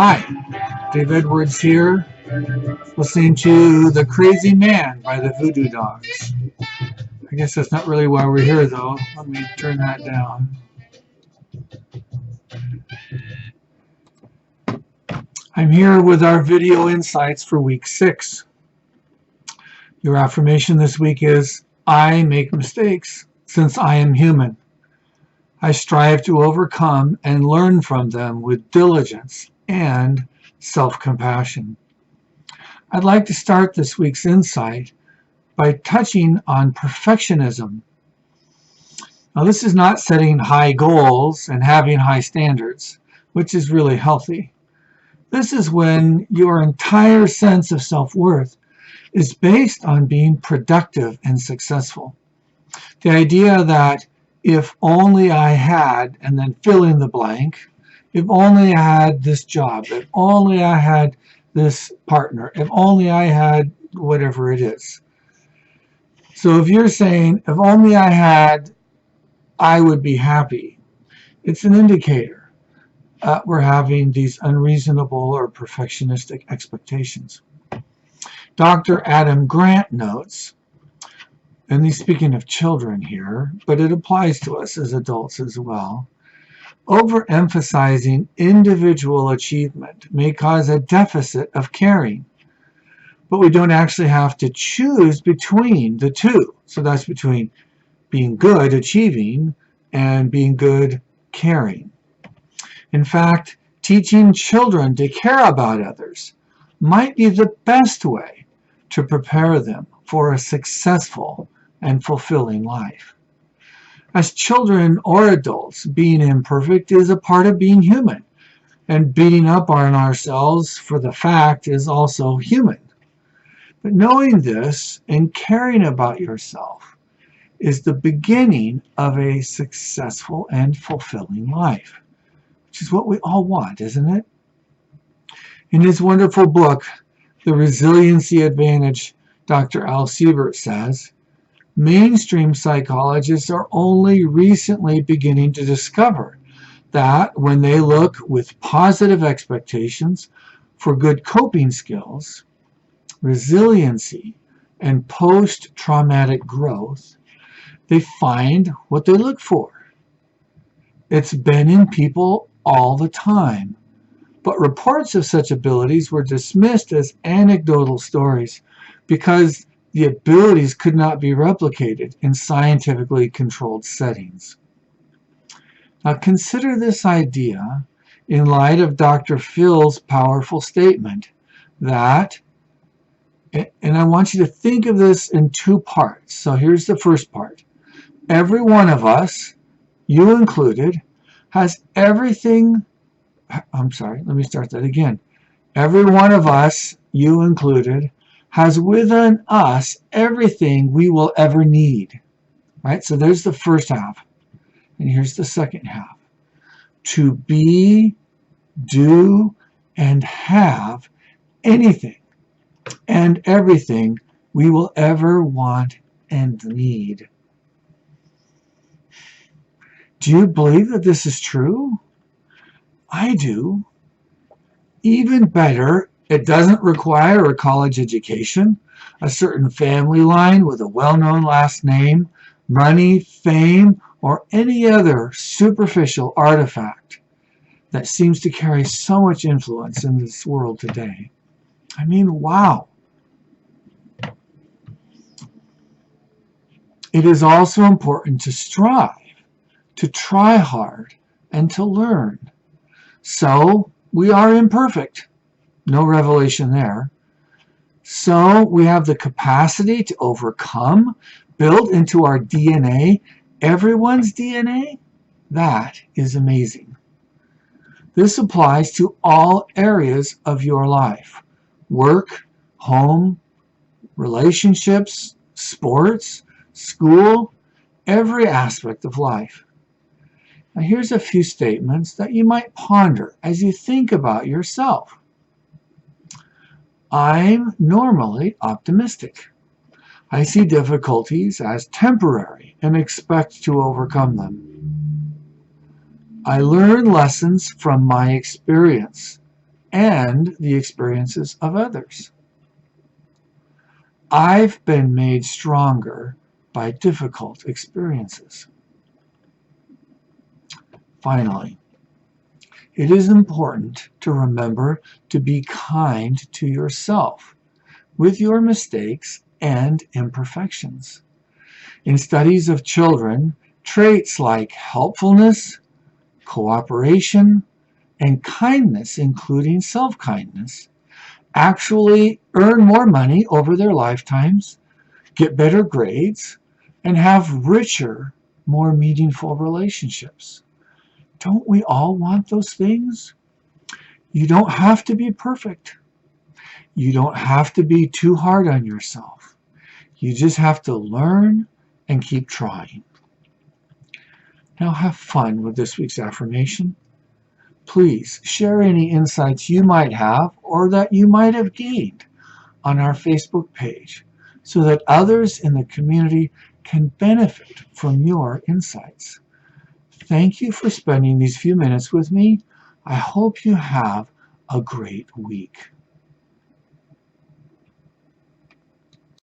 Hi, Dave Edwards here, listening to The Crazy Man by the Voodoo Dogs. I guess that's not really why we're here, though. Let me turn that down. I'm here with our video insights for week 6. Your affirmation this week is, I make mistakes since I am human. I strive to overcome and learn from them with diligence and self-compassion. I'd like to start this week's insight by touching on perfectionism. Now, this is not setting high goals and having high standards, which is really healthy. This is when your entire sense of self-worth is based on being productive and successful. The idea that if only I had, and then fill in the blank, if only I had this job, if only I had this partner, if only I had whatever it is. So if you're saying, if only I had, I would be happy, it's an indicator we're having these unreasonable or perfectionistic expectations. Dr. Adam Grant notes, and he's speaking of children here, but it applies to us as adults as well, overemphasizing individual achievement may cause a deficit of caring, but we don't actually have to choose between the two. So that's between being good, achieving, and being good, caring. In fact, teaching children to care about others might be the best way to prepare them for a successful and fulfilling life. As children or adults, being imperfect is a part of being human, and beating up on ourselves for the fact is also human. But knowing this and caring about yourself is the beginning of a successful and fulfilling life, which is what we all want, isn't it? In his wonderful book, The Resiliency Advantage, Dr. Al Siebert says, mainstream psychologists are only recently beginning to discover that when they look with positive expectations for good coping skills, resiliency, and post-traumatic growth, they find what they look for. It's been in people all the time, but reports of such abilities were dismissed as anecdotal stories because the abilities could not be replicated in scientifically controlled settings. Now consider this idea in light of Dr. Phil's powerful statement that, and I want you to think of this in two parts. So here's the first part. Every one of us, you included, has everything, let me start that again. Every one of us, you included, has within us everything we will ever need. Right? So there's the first half. And here's the second half. To be, do, and have anything and everything we will ever want and need. Do you believe that this is true? I do. Even better, it doesn't require a college education, a certain family line with a well-known last name, money, fame, or any other superficial artifact that seems to carry so much influence in this world today. I mean, wow. It is also important to strive, to try hard, and to learn. So, we are imperfect. No revelation there. So we have the capacity to overcome, built into our DNA, everyone's DNA. That is amazing. This applies to all areas of your life. Work, home, relationships, sports, school, every aspect of life. Now here's a few statements that you might ponder as you think about yourself. I'm normally optimistic. I see difficulties as temporary and expect to overcome them. I learn lessons from my experience and the experiences of others. I've been made stronger by difficult experiences. Finally, it is important to remember to be kind to yourself with your mistakes and imperfections. In studies of children, traits like helpfulness, cooperation, and kindness, including self-kindness, actually earn more money over their lifetimes, get better grades, and have richer, more meaningful relationships. Don't we all want those things? You don't have to be perfect. You don't have to be too hard on yourself. You just have to learn and keep trying. Now have fun with this week's affirmation. Please share any insights you might have or that you might have gained on our Facebook page so that others in the community can benefit from your insights. Thank you for spending these few minutes with me. I hope you have a great week.